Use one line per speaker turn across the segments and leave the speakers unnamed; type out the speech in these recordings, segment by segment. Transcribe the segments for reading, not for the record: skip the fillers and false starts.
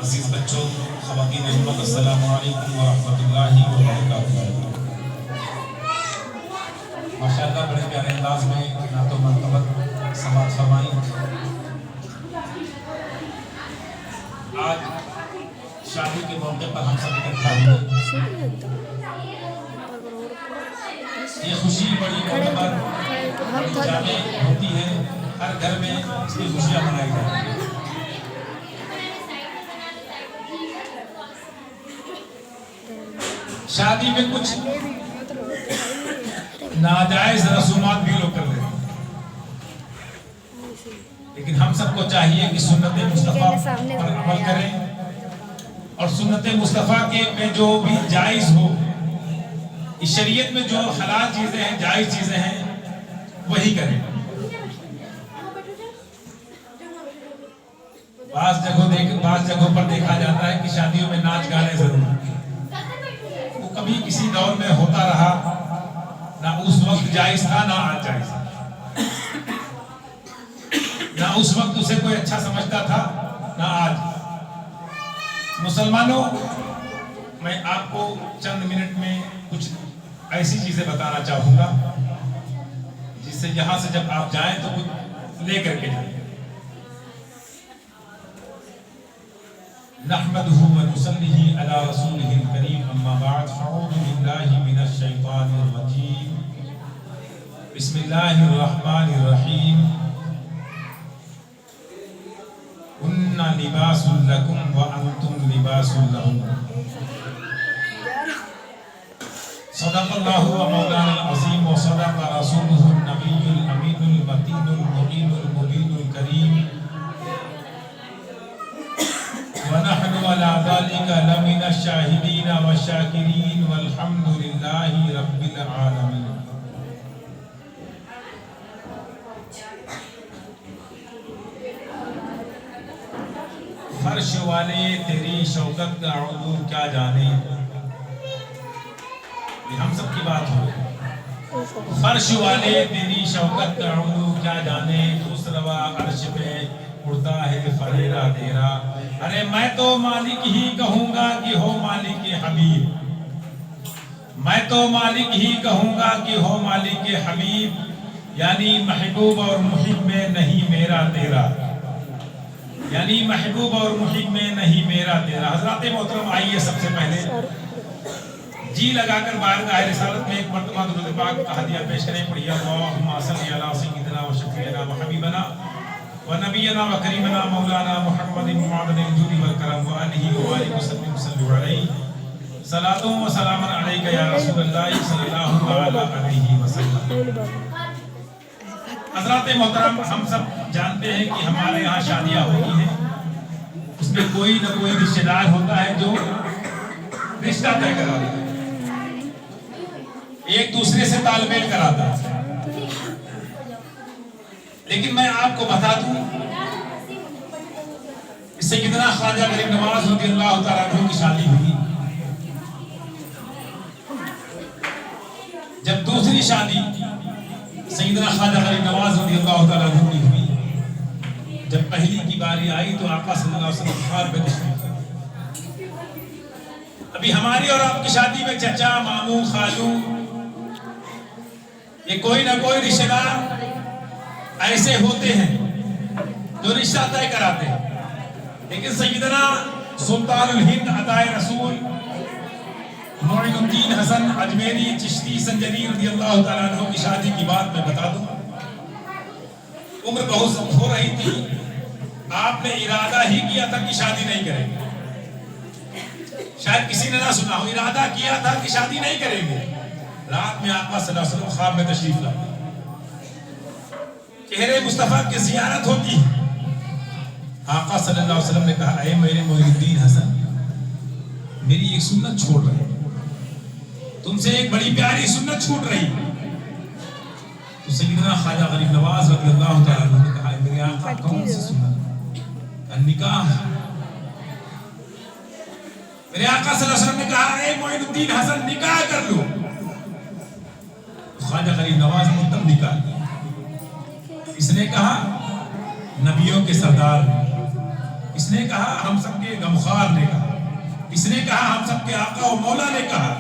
عزیز بچوں، خواتین امت، السلام علیکم ورحمۃ اللہ وبرکاتہ۔ ماشاءاللہ بڑے پیارے انداز میں نعت و مرتبت سماعت فرمائی۔ آج شادی کے موقع پر ہم سب اکٹھا ہوئے، یہ خوشی بڑی معتبر بڑی جامع ہوتی ہے، ہر گھر میں اس کی خوشیاں منائی جاتی ہیں۔ شادی میں کچھ ناجائز رسومات بھی لوگ کر لیتے ہیں، لیکن ہم سب کو چاہیے کہ سنت مصطفیٰ پر عمل کریں اور سنت مصطفیٰ کے میں جو بھی جائز ہو، اس شریعت میں جو حلال چیزیں ہیں، جائز چیزیں ہیں، وہی کریں۔ بعض جگہوں پر دیکھا جاتا ہے کہ شادیوں میں ناچ گانے ضرور ہیں، وہ کبھی کسی دور میں ہوتا رہا، نہ اس وقت جائز تھا نہ آج جائز ہے، نہ اس وقت اسے کوئی اچھا سمجھتا تھا نہ آج۔ مسلمانوں، میں آپ کو چند منٹ میں کچھ ایسی چیزیں بتانا چاہوں گا جس سے یہاں سے جب آپ جائیں تو کچھ لے کر کے جائیں۔ نحمده ونصلي على رسوله الكريم، اما بعد، فاعوذ بالله من الشيطان الرجيم، بسم الله الرحمن الرحيم، هن لباس لكم وانتم لباس لهم، صدق الله ومولانا العظيم، وصدق رسوله النبي الامين المتين المعين المبين الكريم، ونحن على ذلك لمن الشاهدين والشاكرين، والحمد لله رب العالمين۔ فرش والے تیری شوکت کا علو کیا جانے، یہ ہم سب کی بات ہو۔ فرش والے تیری شوکت کا علو کیا جانے، اس روا عرش پہ اڑتا ہے فریرا تیرا، ارے میں تو مالک ہی کہوں گا کہ ہو مالک حبیب، میں تو مالک ہی کہوں گا کہ ہو مالک حبیب، یعنی محبوب اور محب میں نہیں میرا تیرا، یعنی محبوب اور محب میں نہیں میرا تیرا۔ حضرات محترم، آئیے سب سے پہلے جی لگا کر بارگاہ رسالت میں ایک مرتبہ درود پاک کا ہدیہ پیش کریں۔ پڑھیے اللہم صلی علی سیدنا و شفیعنا و حبیبنا و نبینا و کریمنا مولانا محمد معدن الجود والکرم و آلہ و آلہ وسلم، صلو علیہ، صلاۃ و سلام علیک یا رسول اللہ صلی اللہ علیہ وسلم۔ حضرات محترم، ہم سب جانتے ہیں کہ ہمارے یہاں شادیاں ہوتی ہیں، اس میں کوئی نہ کوئی رشتہ دار ہوتا ہے جو رشتہ طے کراتا ہے، ایک دوسرے سے تال میل کراتا ہے۔ لیکن میں آپ کو بتا دوں، سیدنا خواجہ غریب نواز رضی اللہ تعالیٰ عنہ کی شادی ہوئی، جب دوسری شادی سیدنا خواجہ غریب نواز رضی اللہ تعالیٰ عنہ کی ہوئی، جب پہلی کی باری آئی تو آقا صلی اللہ علیہ وسلم خوار پہ تشریف لائے۔ ابھی ہماری اور آپ کی شادی میں چچا، ماموں، خالو، یہ کوئی نہ کوئی رشتہ دار ایسے ہوتے ہیں جو رشتہ طے کراتے ہیں، لیکن سیدنا سلطان الہند عطائے رسول معین الدین حسن اجمیری چشتی سنجری رضی اللہ تعالیٰ عنہ کی شادی کی بات میں بتا دوں۔ عمر بہت ہو رہی تھی، آپ نے ارادہ ہی کیا تھا کہ شادی نہیں کریں گے، شاید کسی نے نہ سنا ہو، ارادہ کیا تھا کہ شادی نہیں کریں گے۔ رات میں آقا صلی اللہ علیہ وسلم خواب میں تشریف لائے، چہرے مصطفیٰ کی زیارت ہوتی ہے۔ آقا صلی اللہ علیہ وسلم نے کہا، اے میرے معین الدین حسن، میری ایک سنت چھوڑ رہی، تم سے ایک بڑی پیاری سنت چھوٹ رہی۔ تو سیدنا خواجہ غریب نواز رضی اللہ تعالیٰ عنہ نے کہا، میرے آقا کون سی سنت؟ نکاح۔ میرے آقا صلی اللہ علیہ وسلم نے کہا، اے معین الدین حسن، نکاح کر لو۔ خواجہ غریب نواز نے تب نکاح کیا۔ اس نے کہا، نبیوں کے سردار اس نے کہا ہم سب کے غمخوار نے کہا، اس نے کہا ہم سب کے آقا و مولا نے کہا،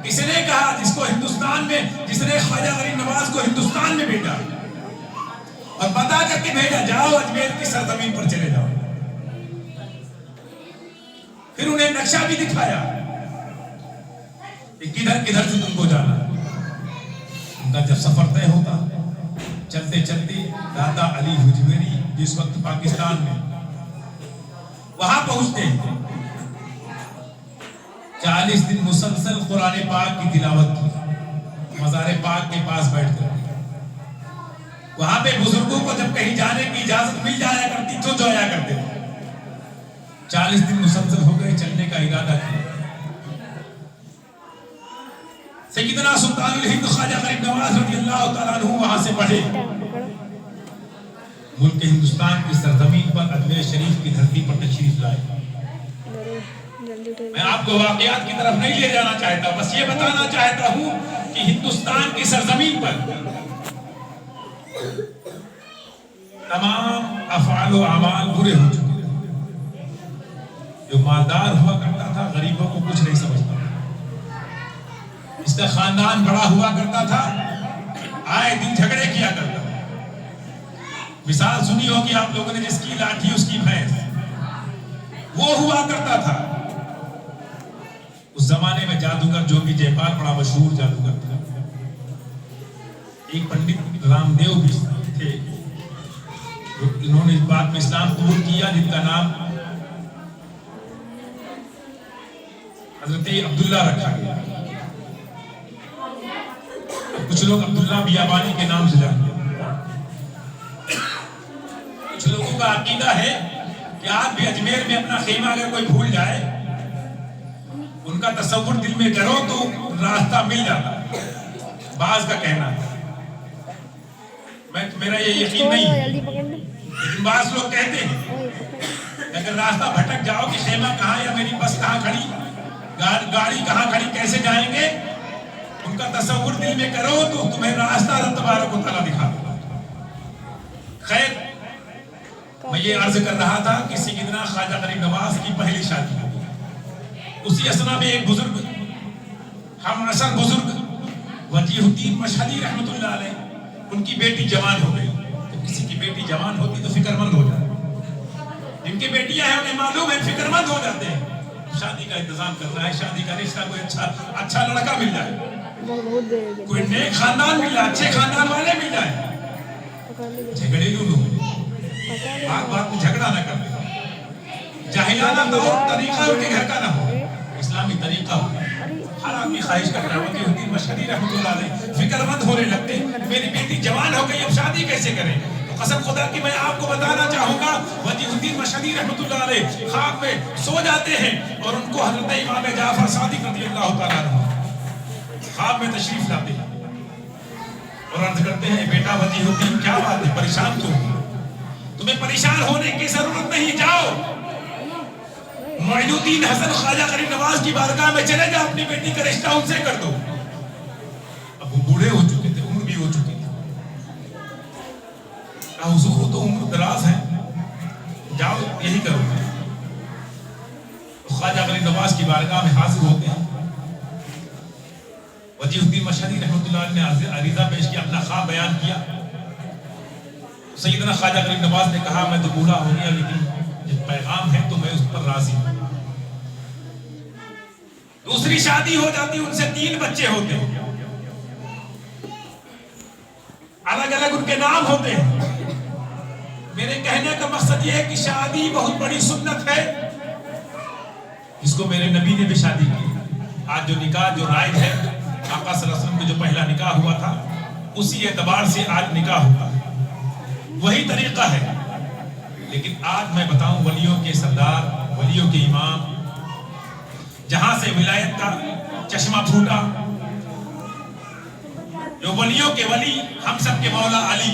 اس نے کہا جس کو ہندوستان میں، جس نے خواجہ غریب نواز کو ہندوستان میں بھیجا اور بتا کر کے بھیجا جاؤ اجمیر کی سرزمین پر چلے جاؤ، پھر انہیں نقشہ بھی دکھایا کہ کدھر کدھر سے تم کو جانا۔ ان کا جب سفر طے ہوتا، چلتے چلتے دادا علی حجویری جس وقت پاکستان میں، وہاں پہنچتے ہیں، 40 دن مسلسل قرآن پاک کی تلاوت کی، مزار پاک کے پاس بیٹھ کر۔ وہاں پہ بزرگوں کو جب کہیں جانے کی اجازت مل جایا کرتی تو جایا کرتے تھے۔ 40 دن مسلسل ہو گئے، چلنے کا ارادہ کیا۔ سیدنا سلطان الہند خواجہ غریب نواز رضی اللہ تعالیٰ عنہ وہاں سے پڑھے، ملک ہندوستان کی سرزمین پر اجمیر شریف کی دھرتی پر تشریف لائے۔ میں آپ کو واقعات کی طرف نہیں لے جانا چاہتا، بس یہ بتانا چاہتا ہوں کہ ہندوستان کی سرزمین پر تمام افعال و اعمال برے ہو چکے ہیں۔ جو مالدار ہوا کرتا تھا غریبوں کو کچھ نہیں سمجھتا، اس کا خاندان بڑا ہوا کرتا تھا، آئے دن جھگڑے کیا کرتا تھا۔ مثال سنی ہوگی آپ لوگوں نے، جس کی لاٹھی اس کی بھینس، وہ ہوا کرتا تھا۔ اس زمانے میں جادوگر جو بھی جے پال بڑا مشہور جادوگر تھا، ایک پنڈت رام دیو بھی تھے، انہوں نے اس بات میں اسلام قبول کیا، جن کا نام حضرت عبداللہ رکھا گیا۔ کچھ لوگ عبداللہ بیابانی کے نام سے جانتے ہیں۔ کچھ لوگوں کا عقیدہ ہے کہ آج بھی اجمیر میں اپنا خیمہ اگر کوئی بھول جائے، ان کا تصور دل میں کرو تو راستہ مل جاتا ہے۔ بعض کا کہنا ہے، میرا یہ یقین نہیں ہے، لیکن بعض لوگ کہتے ہیں کہ اگر راستہ بھٹک جاؤ کہ خیمہ کہاں یا میری بس کہاں کھڑی، گاڑی کہاں کھڑی، کیسے جائیں گے، ان کا تصور دل میں کرو تو تمہیں راستہ اللہ تبارک و تعالیٰ دکھا دے۔ خیر، میں یہ عرض کر رہا تھا کہ سیدنا خواجہ غریب نواز کی پہلی شادی، اسی اثنا میں ایک بزرگ، ہم عصر بزرگ وجیہ الدین مشہدی رحمت اللہ علیہ، ان کی بیٹی جوان ہو گئی۔ تو کسی کی بیٹی جوان ہوتی تو فکر مند ہو جاتی، جن کی بیٹیاں ہیں انہیں معلوم ہے فکر مند ہو جاتے ہیں، شادی کا انتظام کرنا ہے، شادی کا رشتہ، کوئی اچھا لڑکا مل جائے، کوئی نیک خاندان مل جائے، اچھے خاندان والے مل جائے، جھگڑے کیوں نہ ہو، بات میں جھگڑا نہ کر دے، جاہلانہ طور طریقہ ان کے گھر کا نہ ہو، اسلامی طریقہ ہو۔ ہر آدمی خواہش کرتا ہے، وجیہ الدین مشہدی رحمت اللہ علیہ فکر مند ہونے لگتے، میری بیٹی جوان ہو گئی، اب شادی کیسے کریں؟ تو قسم خدا کی میں آپ کو بتانا چاہوں گا، وجیہ الدین مشہدی رحمت اللہ علیہ خواب میں سو جاتے ہیں اور ان کو حضرت امام جعفر صادق رضی اللہ تعالیٰ عنہ خواب میں تشریف لاتے ہیں اور عرض کرتے ہیں، بیٹا وجیہ الدین کیا بات ہے، پریشان کیوں؟ تمہیں پریشان ہونے کی ضرورت نہیں، جاؤ معین الدین حسن خواجہ غریب نواز کی بارگاہ میں چلے جا، اپنی بیٹی کا رشتہ ان سے کر دو۔ اب وہ بوڑھے ہو چکے تھے، عمر بھی ہو چکی تھی، حضور تو عمر دراز ہے، جاؤ یہی کرو۔ خواجہ غریب نواز کی بارگاہ میں حاضر ہوتے ہیں، وجیہ الدین مشہدی رحمت اللہ علیہ نے عریضہ پیش کیا، اپنا خواب بیان کیا۔ سیدنا خواجہ غریب نواز نے کہا، میں تو بوڑھا ہو گیا لیکن جب پیغام ہے تو میں اس پر راضی ہوں۔ دوسری شادی ہو جاتی، ان سے 3 بچے ہوتے ہیں، الگ الگ ان کے نام ہوتے ہیں۔ میرے کہنے کا مقصد یہ ہے کہ شادی بہت بڑی سنت ہے، جس کو میرے نبی نے بھی شادی کی۔ آج جو نکاح جو رائج ہے، آقا صلی اللہ علیہ وسلم کا جو پہلا نکاح ہوا تھا، اسی اعتبار سے آج نکاح ہوتا ہے، وہی طریقہ ہے۔ لیکن آج میں بتاؤں، ولیوں کے سردار، ولیوں کے امام، جہاں سے ولایت کا چشمہ پھوٹا، جو ولیوں کے ولی، ہم سب کے مولا علی،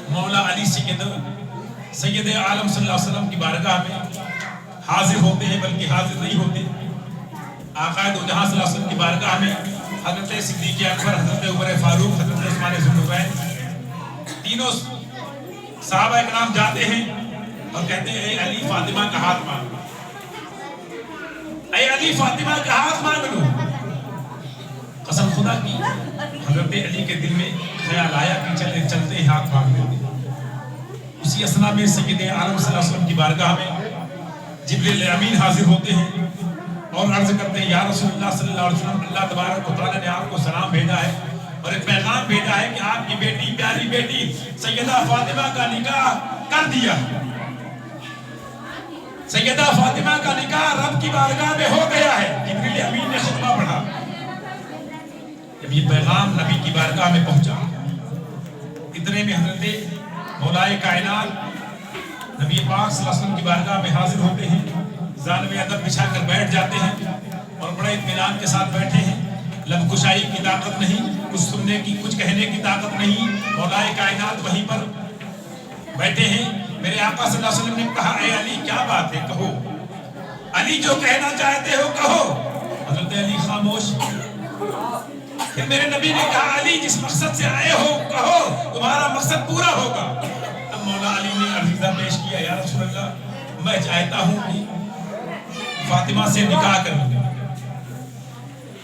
مولا علی سید عالم صلی اللہ علیہ وسلم کی بارگاہ میں حاضر ہوتے ہیں، بلکہ حاضر نہیں ہوتے، آقا دو جہاں صلی اللہ علیہ وسلم کی بارگاہ میں حضرت صدیق اکبر، حضرت عمر فاروق، حضرت عثمان ذو النورین، تینوں صحابہ کرام جاتے ہیں اور کہتے ہیں اے علی فاطمہ کا ہاتھ مانگ لو، اے علی فاطمہ کا ہاتھ مانگ لو۔ قسم خدا کی حضرت علی کے دل میں خیال آیا کہ چلتے چلتے ہی ہاتھ مانگ لیتے۔ اسی اثنا میں سید عالم صلی اللہ علیہ وسلم کی بارگاہ میں جبریل امین حاضر ہوتے ہیں اور عرض کرتے ہیں یا رسول اللہ صلی اللہ علیہ وسلم، اللہ تبارک و تعالیٰ نے آپ کو سلام بھیجا ہے اور ایک پیغام بھیجا ہے کہ آپ کی بیٹی، پیاری بیٹی سیدہ فاطمہ کا نکاح کر دیا۔ سیدہ فاطمہ کا نکاح رب کی بارگاہ میں ہو گیا ہے۔ جبریل امین نے خطبہ پڑھا۔ جب یہ پیغام نبی کی بارگاہ میں پہنچا، اتنے میں حضرت مولائے کائنات نبی پاک صلی اللہ علیہ وسلم کی بارگاہ میں حاضر ہوتے ہیں، زانوے ادب بچھا کر بیٹھ جاتے ہیں اور بڑے اطمینان کے ساتھ بیٹھے ہیں۔ لب کشائی کی طاقت نہیں، کچھ سننے کی، کچھ کہنے کی طاقت نہیں۔ مولائے کائنات وہیں پر بیٹھے ہیں۔ میرے آقا صلی اللہ علیہ وسلم نے کہا اے علی کیا بات ہے، کہو، علی جو کہنا چاہتے ہو کہو۔ حضرت علی خاموش۔ پھر میرے نبی نے کہا علی جس مقصد سے آئے ہو کہو، تمہارا مقصد پورا ہوگا۔ اب مولا علی نے عرضہ پیش کیا یا رسول اللہ میں چاہتا ہوں کہ فاطمہ سے نکاح کروں۔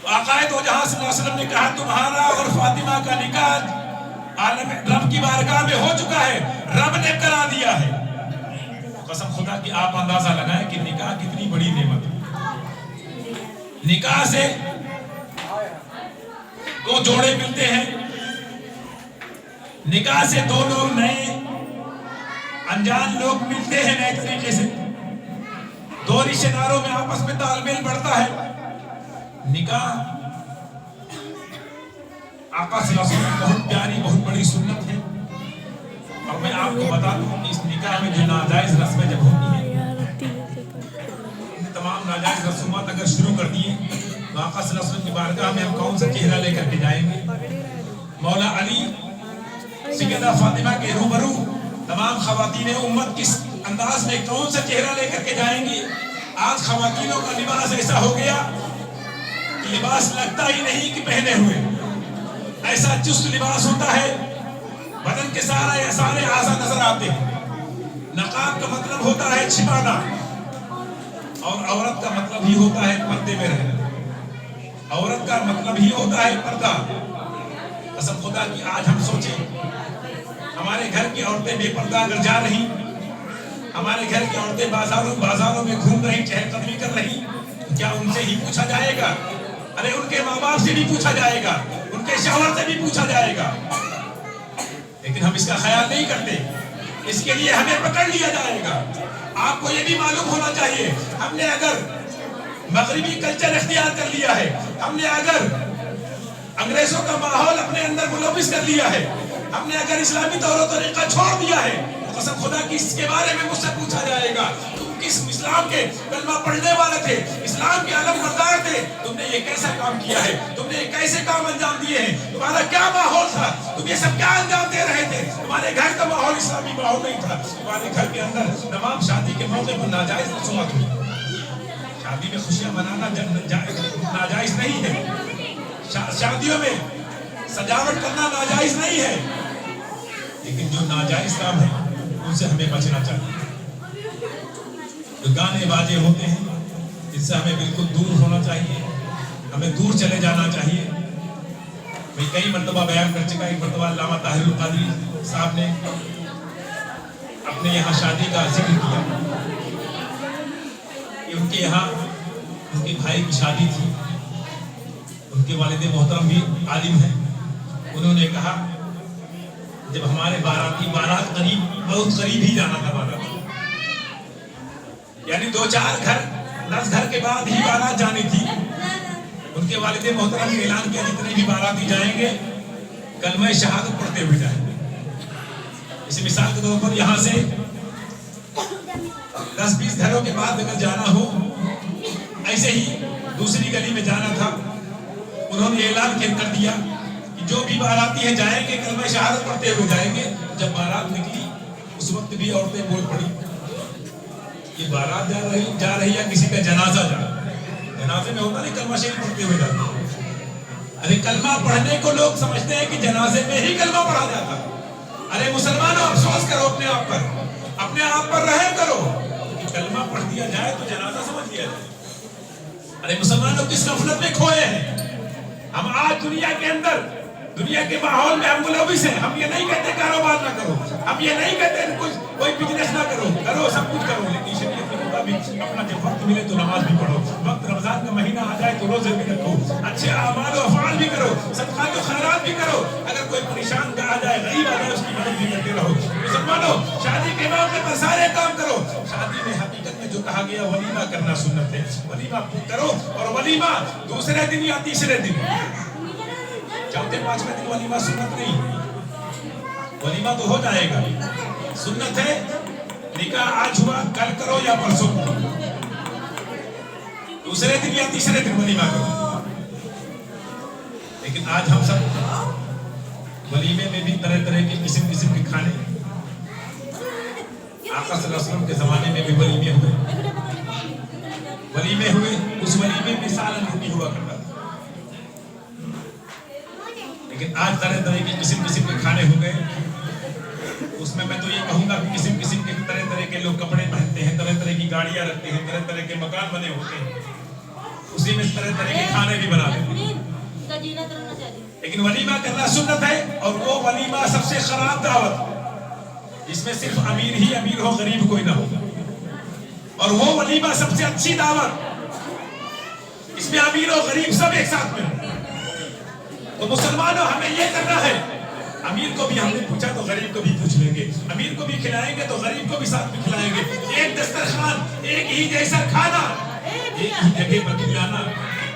آقا دو جہاں صلی اللہ علیہ وسلم نے کہا تمہارا اور فاطمہ کا نکاح عالم رب کی بارگاہ میں ہو چکا ہے، رب نے کرا دیا ہے۔ قسم خدا کی آپ اندازہ لگائیں کہ نکاح کتنی بڑی نعمت ہے۔ نکاح سے دو جوڑے ملتے ہیں، نکاح سے دو لوگ نئے انجان لوگ ملتے ہیں نئے طریقے سے، دو رشتہ داروں میں آپس میں تال میل بڑھتا ہے۔ نکاح آقا صلی اللہ علیہ وسلم بہت پیاری، بہت بڑی سنت ہے۔ اور میں آپ کو بتا دوں کہ اس نکاح میں جو ناجائز رسمیں جب ہوتی ہیں، تمام ناجائز رسومات اگر شروع کر دیے تو آقا صلی اللہ علیہ وسلم کی بارگاہ میں ہم کون سا چہرہ لے کر کے جائیں گے؟ مولا علی سیدہ فاطمہ کے روبرو تمام خواتین امت کس انداز میں کون سا چہرہ لے کر کے جائیں گی؟ آج خواتینوں کا لباس ایسا ہو گیا کہ لباس لگتا ہی نہیں کہ پہنے ہوئے، ایسا چست لباس ہوتا ہے بدن کے سارے اعضاء نظر آتے ہیں۔ نقاب کا مطلب ہوتا ہے چھپانا اور عورت کا مطلب ہی ہوتا ہے پردے میں رہنا، عورت کا مطلب ہی ہوتا ہے پردہ۔ قسم خدا کی آج ہم سوچیں ہمارے گھر کی عورتیں بے پردہ اگر جا رہی، ہمارے گھر کی عورتیں بازاروں میں گھوم رہی، چہل قدمی کر رہی، کیا ان سے ہی پوچھا جائے گا؟ ارے ان کے ماں باپ سے بھی پوچھا جائے گا، ان کے شوہر سے بھی پوچھا جائے گا، لیکن ہم اس کا خیال نہیں کرتے۔ اس کے لیے ہمیں پکڑ لیا جائے گا۔ آپ کو یہ بھی معلوم ہونا چاہیے ہم نے اگر مغربی کلچر اختیار کر لیا ہے، ہم نے اگر انگریزوں کا ماحول اپنے اندر ملوث کر لیا ہے، ہم نے اگر اسلامی طور و طریقہ چھوڑ دیا ہے، قسم خدا کی اس کے بارے میں مجھ سے پوچھا جائے گا تم کس اسلام کے کلمہ پڑھنے والے تھے، اسلام کے علم بردار تھے، تم نے یہ کیسا کام کیا ہے، تم نے یہ کیسے کام انجام دیے ہیں، تمہارا کیا ماحول تھا، تم یہ سب کیا انجام دے رہے تھے؟ تمہارے گھر کا ماحول اسلامی ماحول نہیں تھا، تمہارے گھر کے اندر تمام شادی کے موقع پر ناجائز رسومات ہوئی۔ شادی میں خوشیاں منانا ناجائز نہیں ہے، شادیوں میں سجاوٹ کرنا ناجائز نہیں ہے، لیکن جو ناجائز کام ہے ان سے ہمیں بچنا چاہیے۔ جو گانے باجے ہوتے ہیں ان سے ہمیں بالکل دور ہونا چاہیے، ہمیں دور چلے جانا چاہیے۔ میں کئی مرتبہ بیان کر چکا، ایک مرتبہ علامہ طاہر القادری صاحب نے اپنے یہاں شادی کا ذکر کیا کہ ان کے یہاں ان کے بھائی کی شادی تھی، ان کے والد محترم بھی عالم ہیں۔ انہوں نے کہا جب ہمارے بارات قریب، بہت قریب ہی جانا تھا بارات، یعنی 2-4 گھر 10 گھر کے بعد ہی بارات جانی تھی، ان کے والد محترم نے اعلان کیا جتنے بھی باراتی جائیں گے کلمہ شہادت پڑھتے ہوئے جائیں گے۔ اسی مثال کے طور پر یہاں سے 10-20 گھروں کے بعد اگر جانا ہو، ایسے ہی دوسری گلی میں جانا تھا، انہوں نے اعلان کر دیا کہ جو بھی باراتی ہیں جائیں گے کلمہ شہادت پڑھتے ہوئے جائیں گے۔ جب بارات نکلی اس وقت بھی عورتیں بول پڑی یہ بارات جا رہی ہے کسی کا جنازہ جا رہا ہے، جنازے میں ہوتا نہیں کلمہ شریف پڑھتے ہوئے جاتے ہیں۔ ارے کلمہ پڑھنے کو لوگ سمجھتے ہیں کہ جنازے میں ہی کلمہ پڑھا جاتا ہے۔ ارے مسلمانوں افسوس کرو اپنے آپ پر، اپنے اپنے آپ پر رحم کرو. کلمہ پڑھ دیا جائے تو جنازہ سمجھ لیا جائے. ارے مسلمانوں کس غفلت میں کھوئے ہیں ہم آج دنیا کے اندر. دنیا کے ماحول میں ہم ملوث ہیں. ہم یہ نہیں کہتے کاروبار نہ کرو, ہم یہ نہیں کہتے کوئی بزنس نہ کرو, کرو سب کچھ کرو, لیکن شریعت کے مطابق اپنا جب وقت ملے تو نماز بھی پڑھو, وقت رمضان کا مہینہ آ جائے تو روزے بھی رکھو, اچھے اعمال و افعال بھی کرو, صدقات و خیرات بھی کرو. اگر کوئی پریشان کا آ جائے, غریب آ جائے, اس کی مدد بھی کرتے رہو. مسلمانوں شادی کے موقع پر سارے کام کرو. شادی میں حقیقت میں جو کہا گیا ولیمہ کرنا سنت ہے, ولیمہ کرو. اور ولیمہ دوسرے دن یا تیسرے دن, چوتھے پانچویں دن ولیمہ سنت نہیں. ولیمہ تو ہو جائے گا, سنت ہے نکاح آج ہوا کل کرو یا پرسوں, دوسرے دن یا تیسرے دن ولیمہ کرو. لیکن آج ہم سب ولیمے میں بھی طرح طرح کے قسم قسم کے کھانے. آقا صلی اللہ علیہ وسلم کے زمانے میں بھی ولیمے ہوئے, ولیمے ہوئے. اس ولیمے میں سالن روٹی ہوا کرتا تھا, لیکن آج طرح طرح کے قسم قسم کے کھانے ہو گئے. اس میں تو یہ کہوں گا کہ قسم قسم کے طرح طرح کے لوگ کپڑے پہنتے ہیں, طرح طرح کی گاڑیاں رکھتے ہیں, طرح طرح کے مکان بنے ہوتے ہیں, اسی میں طرح طرح کے کھانے بھی بناتے ہیں. لیکن ولیمہ کرنا سنت ہے, اور وہ ولیمہ سب سے خراب دعوت جس میں صرف امیر ہی امیر ہو, غریب کوئی نہ ہو. اور وہ ولیمہ سب سے اچھی دعوت اس میں امیر و غریب سب ایک ساتھ میں ہو. تو مسلمانوں ہمیں یہ کرنا ہے, امیر کو بھی ہم نے پوچھا تو غریب کو بھی پوچھ لیں گے, امیر کو بھی کھلائیں گے تو غریب کو بھی ساتھ میں کھلائیں گے. ایک دسترخوان, ایک ہی جیسا کھانا, ایک ہی جگہ پر کھلانا,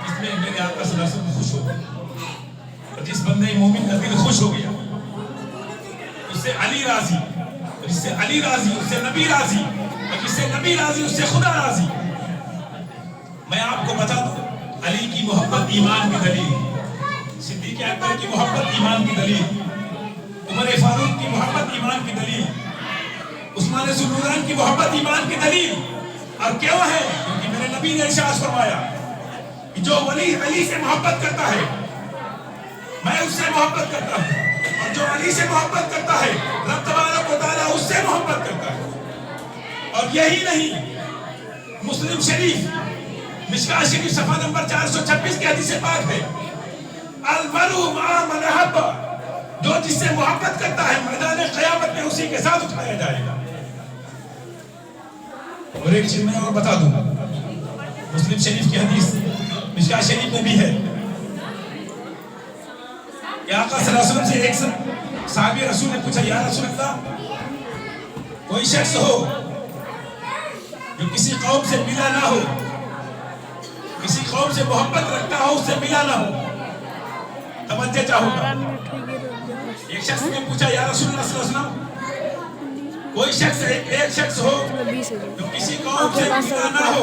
اس میں میرے آقا صلی اللہ علیہ وسلم خوش ہو گئے. اور جس بندے مومن کا دل خوش ہو گیا اس سے علی راضی, جس سے علی راضی اس سے نبی راضی, اور جس سے نبی راضی اس سے خدا راضی. میں آپ کو بتا دوں, علی کی محبت ایمان کی دلیل, صدیق اکبر کی محبت ایمان کی دلیل, عمر فاروق کی محبت ایمان کی دلیل, عثمان ذو النورین کی محبت ایمان کی دلیل. اور کیوں ہے؟ کیونکہ میرے نبی نے ارشاد فرمایا کہ جو ولی علی سے محبت کرتا ہے میں اس سے محبت کرتا ہوں, اور جو علی سے محبت کرتا ہے رب تبارک و تعالیٰ اس سے محبت کرتا ہے. اور یہی نہیں, مسلم شریف مشکاۃ شریف صفحہ نمبر 426 کی حدیث پاک ہے, المرء مع من احب, جو جس سے محبت کرتا ہے میدان قیامت میں اسی کے ساتھ اٹھایا جائے گا. اور ایک چیز میں اور بتا دوں, مسلم شریف کی حدیث مشکاۃ شریف میں بھی ہے کہ آقا صلی اللہ علیہ وسلم سے ایک صحابی رسول نے پوچھا, یا رسول اللہ, کوئی شخص ہو جو کسی قوم سے ملا نہ ہو, کسی قوم سے محبت رکھتا ہو, اس سے ملا نہ ہو, توجہ چاہوں گا. ایک شخص نے پوچھا, یا رسول اللہ صلی اللہ علیہ وسلم, کوئی شخص ایک شخص ہو جو کسی قوم سے ملا نہ ہو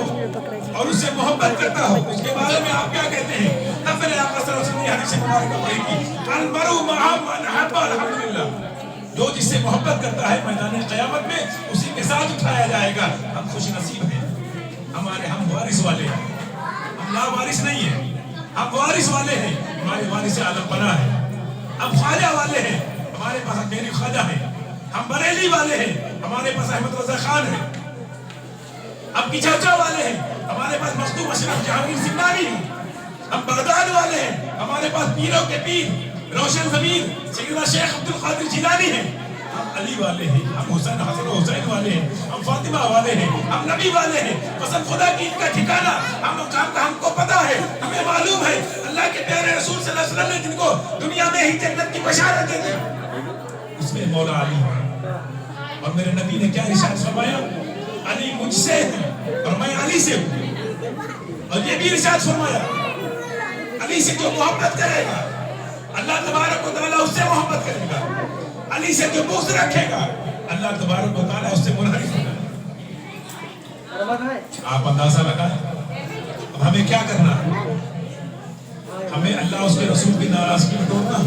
اور اس سے محبت کرتا ہو, اس کے بارے میں آپ کیا کہتے ہیں؟ تب پھر آقا صلی اللہ علیہ وسلم نے حدیث مبارکہ پڑھی تھی, المرء مع من احب, الحمدللہ, جو جس سے محبت کرتا ہے میدان قیامت میں اسی کے ساتھ اٹھایا جائے گا. ہم خوش نصیب ہیں, ہم وارث والے ہیں, ہم لا وارث نہیں ہیں, ہم وارث والے ہیں. ہمارے وارث عالم پناہ ہے, ہم خواجہ والے ہیں, ہمارے پاس میری خواجہ ہے. ہم بریلی والے ہیں, ہمارے پاس احمد رضا خان ہے. ہم پچھوچا والے ہیں, ہمارے پاس مخدوم اشرف جہانگیر سمنانی ہیں. ہم بغداد والے ہیں, ہمارے پاس پیروں کے پیر روشن ضمیر سیدنا شیخ عبد القادر جیلانی ہیں. ہم علی والے ہیں, ہم حسین حسن و حسین والے ہیں, ہم فاطمہ والے ہیں, ہم نبی والے ہیں. قسم خدا کی ان کا ٹھکانہ ہم کو پتا ہے, ہمیں معلوم ہے. اللہ کے پیارے رسول صلی اللہ علیہ وسلم نے جن کو دنیا میں ہی جنت کی بشارت دی اس میں مولا علی ہے. اور میرے نبی نے کیا ارشاد فرمایا, علی مجھ سے ہے اور میں علی سے ہوں. اور یہ بھی ارشاد فرمایا, علی سے جو محبت کرے گا اللہ تبارک و تعالیٰ اس سے محبت کرے گا, علی سے جو بغض رکھے گا اللہ تبارک و تعالیٰ اس سے منحرف ہوگا. آپ اندازہ لگائیں اب ہمیں کیا کرنا ہے. ہمیں اللہ اس کے رسول کی ناراضگی میں توڑنا,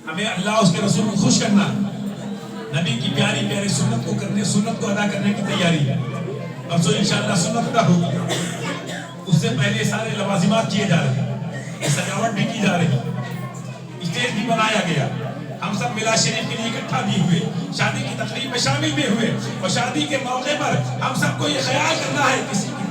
ہمیں اللہ اس کے رسول کو خوش کرنا, نبی کی پیاری پیاری سنت کو کرنے, سنت کو ادا کرنے کی تیاری ہے. اب سو انشاءاللہ سنت ادا ہوگی. اس سے پہلے سارے لوازمات کیے جا رہے ہیں, سجاوٹ بھی کی جا رہی, اسٹیج بھی بنایا گیا, ہم سب ملا شریف کے لیے اکٹھا بھی ہوئے, شادی کی تقریب میں شامل بھی ہوئے, اور شادی کے موقع پر ہم سب کو یہ خیال کرنا ہے, کسی کی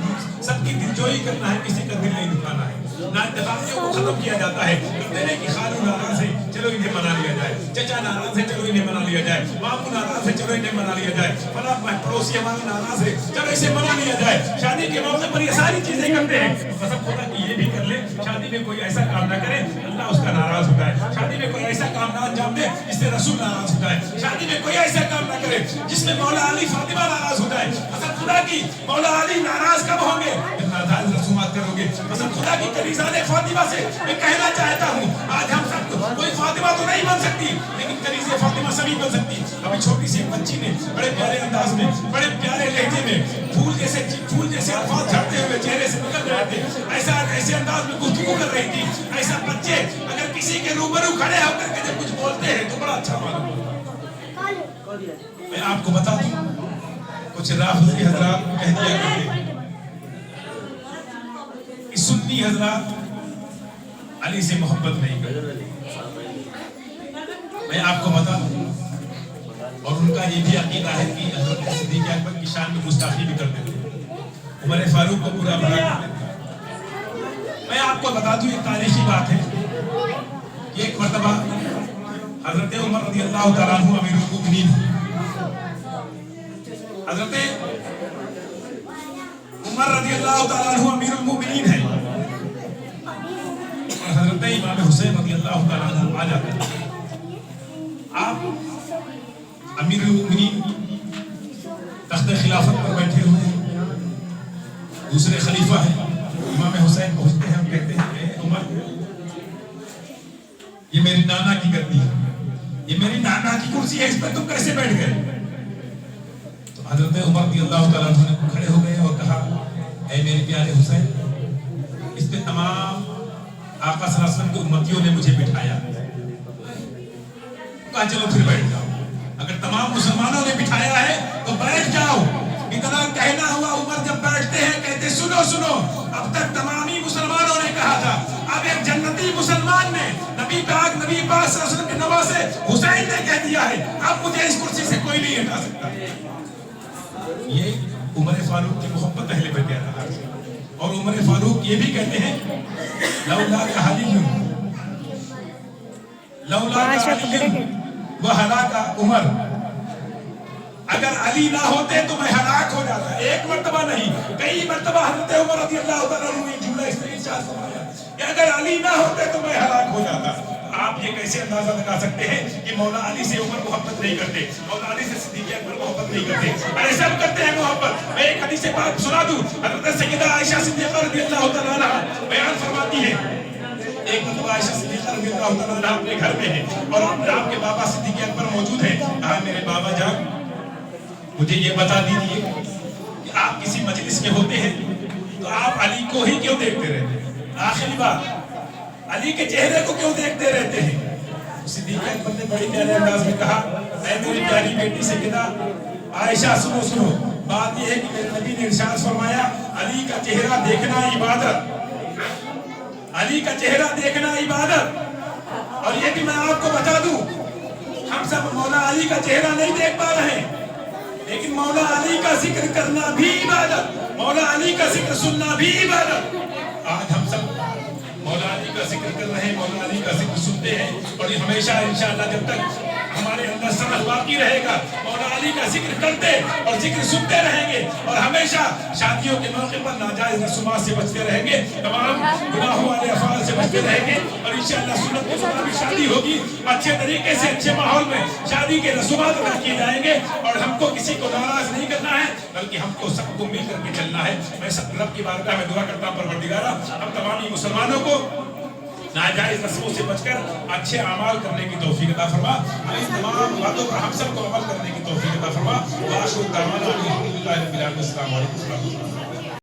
سب کی دلجوئی کرنا ہے, کسی کا دل نہیں دکھانا ہے. نا اتفاقیوں کو ختم کیا جاتا ہے. کہتے ہیں کہ خالو ناراض ہے, چلو انہیں منا لیا جائے, چچا ناراض ہے, چلو انہیں منا لیا جائے, ماموں ناراض ہے, چلو انہیں منا لیا جائے, فلاں پڑوسی ہمارا ناراض ہے, چلو اسے منا لیا جائے. شادی کے موقع پر یہ ساری چیزیں کرتے ہیں. قسم خدا کہ یہ بھی کر لے, شادی میں کوئی ایسا کام نہ کرے اللہ اس کا ناراض ہوتا ہے. شادی میں کوئی ایسا کام نہ انجام دے جس سے رسول ناراض ہوتا ہے. شادی میں کوئی ایسا کام نہ کرے جس میں مولا علی فاطمہ ناراض ہوتا ہے. قسم خدا کی مولا علی ناراض کب ہوں گے جب ناجائز رسومات کرو گے. قسم خدا کی کنیزان فاطمہ سے میں کہنا چاہتا ہوں, آج ہم سب کو کوئی فاطمہ تو نہیں بن سکتی, لیکن کنیزے فاطمہ سبھی بن سکتی. ابھی چھوٹی سی بچی نے بڑے پیارے انداز میں, بڑے پیارے لہجے میں, پھول جیسے الفاظ جھڑتے ہوئے چہرے سے نکل رہے تھے, ایسے انداز میں گفتگو کر رہی تھی. ایسا بچے اگر کسی کے روبرو کھڑے ہو کر کے جب کچھ بولتے ہیں تو بڑا اچھا معلوم ہوتا ہے. میں آپ کو بتا دوں, کچھ رافضی حضرات کہہ دیا کرتے ہیں کہ سنی حضرات علی سے محبت نہیں کرتے. میں آپ کو بتا دوں, اور ان کا یہ بھی عقیدہ ہے کہ حضرت صدیق اکبر کی شان میں گستاخی بھی کرتے تھے, عمر فاروق کو برا بھلا کرتے تھے. میں آپ کو بتا دوں, یہ تاریخی بات ہے کہ ایک مرتبہ حضرت عمر رضی اللہ تعالیٰ عنہ امیر المؤمنین, حضرت عمر رضی اللہ تعالیٰ عنہ امیر المؤمنین ہے, اور حضرت امام حسین رضی اللہ تعالیٰ عنہ آ جاتے ہیں. آپ امیر المؤمنین تخت خلافت پر بیٹھے ہوئے ہیں, دوسرے خلیفہ ہیں امام حسین پہنچتے ہیں اور کہتے ہیں اے عمر, یہ میری نانا کی گدی ہے, یہ میری نانا کی کرسی ہے, اس پر تم کیسے بیٹھ گئے؟ تو حضرت عمر رضی اللہ تعالیٰ عنہ کھڑے ہو گئے اور کہا اے میرے پیارے حسین, اس پہ تمام آقا صلی اللہ علیہ وسلم کے امتیوں نے مجھے بٹھایا. کہا چلو پھر بیٹھ جاؤ, اگر تمام مسلمانوں نے بٹھایا ہے تو بیٹھ جاؤ. اتنا کہنا ہوا, عمر جب بیٹھتے ہیں کہتے سنو سنو, اب تک تمامی مسلمانوں نے کہا تھا, اب ایک جنتی مسلمان نے نبی پاک صلی اللہ علیہ وسلم کے نواسے حسین نے کہہ دیا ہے, اب مجھے اس کرسی سے کوئی نہیں ہٹا سکتا. یہ عمر فاروق کی محبت اہل بیت اطہار سے. اور عمر فاروق یہ بھی کہتے ہیں لولا کا علی وہلاک عمر, اگر علی نہ ہوتے تو میں ہلاک ہو جاتا. ایک مرتبہ نہیں, کئی مرتبہ حضرت عمر رضی اللہ تعالیٰ عنہ نے جملہ اس طرح ارشاد فرمایا کہ اگر علی نہ ہوتے تو میں ہلاک ہو جاتا. آپ یہ کیسے اندازہ لگا سکتے ہیں کہ مولا علی سے عمر محبت نہیں کرتے, مولا علی سے صدیق اکبر محبت نہیں کرتے؟ ارے سب کرتے ہیں محبت. میں ایک حدیث پاک سنا دوں, حضرت سیدہ عائشہ صدیقہ رضی اللہ تعالیٰ عنہ بیان فرماتی ہے, ایک مرتبہ عائشہ صدیقہ رضی اللہ تعالیٰ عنہ اپنے گھر میں ہے اور آپ کے بابا صدیق اکبر موجود ہیں. کہا میرے بابا جان مجھے یہ بتا دیجئے کہ آپ کسی مجلس میں ہوتے ہیں تو آپ علی کو ہی کیوں دیکھتے رہتے ہیں؟ آخری بات, علی کے چہرے کو کیوں دیکھتے رہتے ہیں؟ صدیق اکبر نے بڑی پیارے انداز میں کہا اے میری پیاری بیٹی سیدہ عائشہ سنو سنو, بات یہ ہے کہ میرے نبی نے ارشاد فرمایا علی کا چہرہ دیکھنا عبادت, علی کا چہرہ دیکھنا عبادت. اور یہ بھی میں آپ کو بتا دوں, ہم سب مولا علی کا چہرہ نہیں دیکھ پا رہے ہیں, لیکن مولا علی کا ذکر کرنا بھی عبادت, مولا علی کا ذکر سننا بھی عبادت. آج ہم سب مولا علی کا ذکر کر رہے ہیں, مولا علی کا ذکر سنتے ہیں, اور یہ ہمیشہ انشاءاللہ جب تک ہمارے اندر سمجھ باقی رہے گا مولا علی کا ذکر کرتے اور ذکر سنتے رہیں گے, اور ہمیشہ شادیوں کے موقع پر ناجائز رسومات سے بچتے رہیں گے, تمام گناہوں والے افعال سے بچتے رہیں گے, اور انشاءاللہ سنت کے مطابق شادی ہوگی, اچھے طریقے سے اچھے ماحول میں شادی کے رسومات ادا کیے جائیں گے. اور ہم کو کسی کو ناراض نہیں کرنا ہے, بلکہ ہم کو سب کو مل کر کے چلنا ہے. میں سب رب کی بارگاہ میں دعا کرتا ہوں پروردگارا ہم تمامی مسلمانوں کو ناجائز رسموں سے بچ کر اچھے اعمال کرنے کی توفیق عطا فرما, اس تمام باتوں پر ہم سب کو عمل کرنے کی توفیق عطا فرما. وآخر دعوانا الحمدللہ رب العالمین. السلام علیکم.